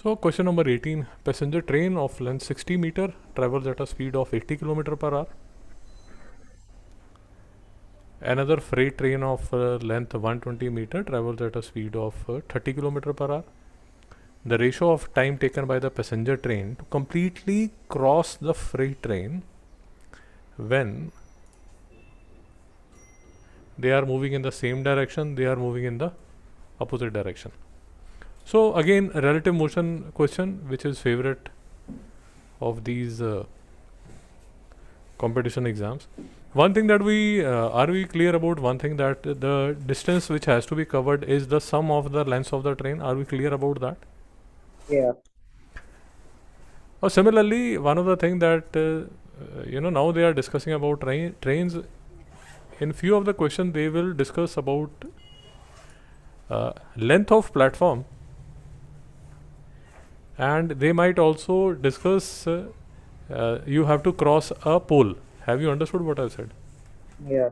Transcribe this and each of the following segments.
So question number 18, passenger train of length 60 meter travels at a speed of 80 km per hour. Another freight train of length 120 meter travels at a speed of 30 km per hour. The ratio of time taken by the passenger train to completely cross the freight train when they are moving in the same direction, they are moving in the opposite direction. So again, a relative motion question, which is favorite of these competition exams. One thing that we are we clear about one thing, that the distance which has to be covered is the sum of the lengths of the train. Are we clear about that? Yeah. Or similarly, one of the thing that now they are discussing about trains. In few of the questions, they will discuss about length of platform, and they might also discuss you have to cross a pole. Have you understood what I said? Yeah.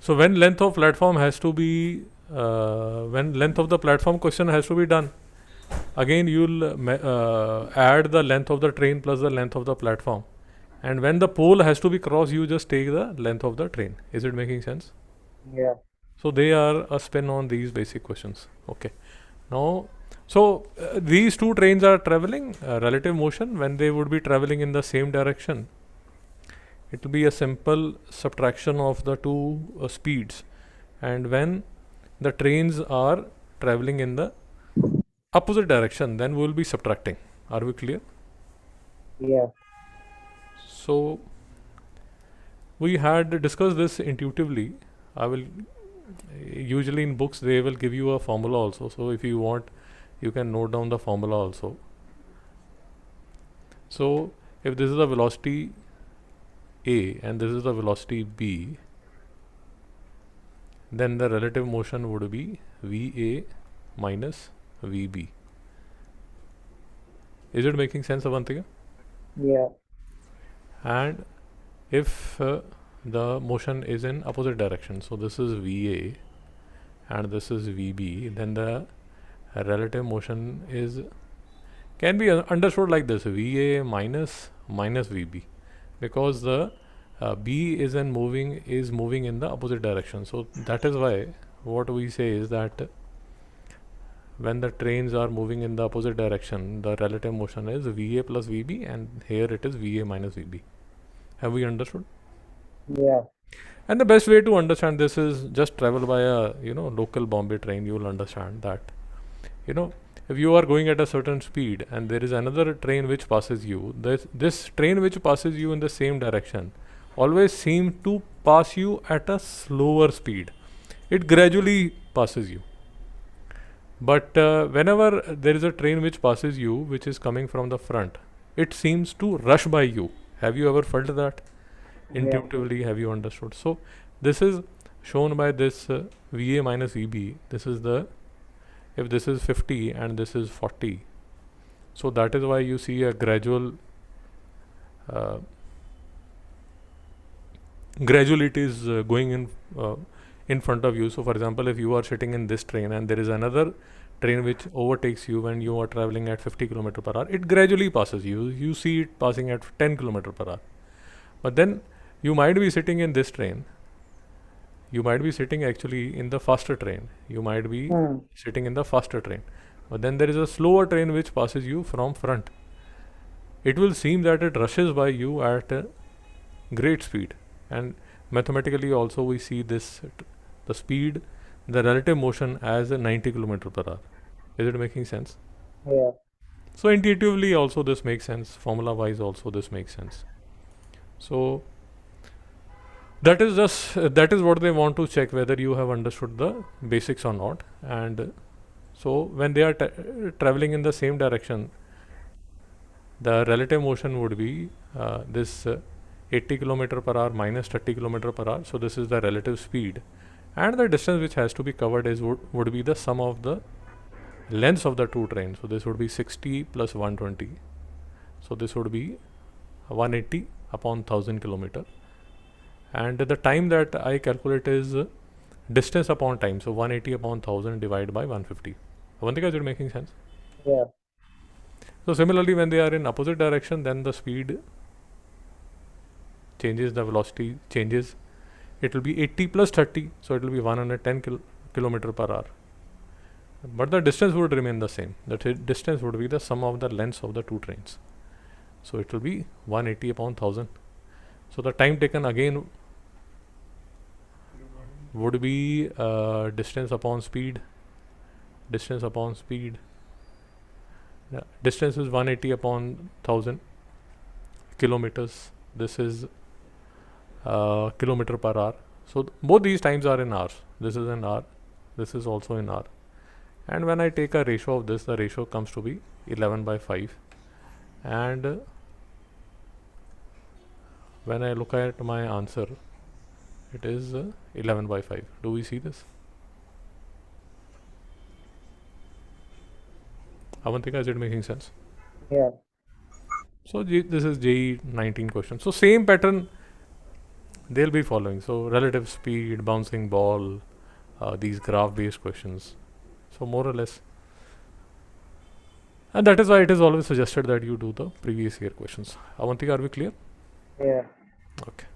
So when length of platform has to be when length of the platform question has to be done, again you'll add the length of the train plus the length of the platform, and when the pole has to be crossed, you just take the length of the train. Is it making sense? Yeah. So they are a spin on these basic questions. Okay. Now, so these two trains are traveling relative motion. When they would be traveling in the same direction, it will be a simple subtraction of the two speeds. And when the trains are traveling in the opposite direction, then we will be subtracting. Are we clear? Yeah. So we had discussed this intuitively. I will usually in books they will give you a formula also. So if you want, you can note down the formula also. So if this is the velocity A and this is the velocity B, then the relative motion would be VA minus VB. Is it making sense, Avantika? Yeah. And if the motion is in opposite direction, so this is VA and this is VB, then the relative motion is can be understood like this: VA minus VB, because the B is moving in the opposite direction. So that is why what we say is that when the trains are moving in the opposite direction, the relative motion is VA plus VB, and here it is VA minus VB. Have we understood? Yeah. And the best way to understand this is just travel by a local Bombay train. You will understand that if you are going at a certain speed and there is another train which passes you, this train which passes you in the same direction always seem to pass you at a slower speed. It gradually passes you. But whenever there is a train which passes you, which is coming from the front, it seems to rush by you. Have you ever felt that? Intuitively, have you understood? So this is shown by this VA minus VB. This is the, if this is 50 and this is 40, so that is why you see a gradually it is going in front of you. So for example, if you are sitting in this train and there is another train which overtakes you when you are traveling at 50 km per hour, it gradually passes you. You see it passing at 10 km per hour. But then you might be sitting in this train. You might be sitting actually in the faster train. You might be sitting in the faster train. But then there is a slower train which passes you from front. It will seem that it rushes by you at a great speed. And mathematically also we see this, the speed, the relative motion as a 90 km per hour. Is it making sense? Yeah. So intuitively also this makes sense. Formula wise also this makes sense. So that is what they want to check, whether you have understood the basics or not. And so when they are traveling in the same direction, the relative motion would be this 80 km per hour minus 30 km per hour. So this is the relative speed, and the distance which has to be covered is would be the sum of the lengths of the two trains. So this would be 60 plus 120. So this would be 180 upon 1000 kilometer. And the time that I calculate is distance upon time. So 180 upon 1000 divided by 150. Avantika, is it making sense? Yeah. So similarly, when they are in opposite direction, then the speed changes, the velocity changes. It will be 80 plus 30, so it will be 110 kilometer per hour. But the distance would remain the same. The distance would be the sum of the lengths of the two trains. So it will be 180 upon 1000. So the time taken again would be distance upon speed. Distance upon speed. Yeah. Distance is 180 upon 1000 kilometers. This is kilometer per hour. So both these times are in hours. This is in hour. This is also in hour. And when I take a ratio of this, the ratio comes to be 11 by 5. And when I look at my answer, it is 11 by 5. Do we see this? Avantika, is it making sense? Yeah. So this is JEE 19 question. So same pattern they'll be following. So relative speed, bouncing ball, these graph based questions. So more or less. And that is why it is always suggested that you do the previous year questions. Avantika, are we clear? Yeah. Okay.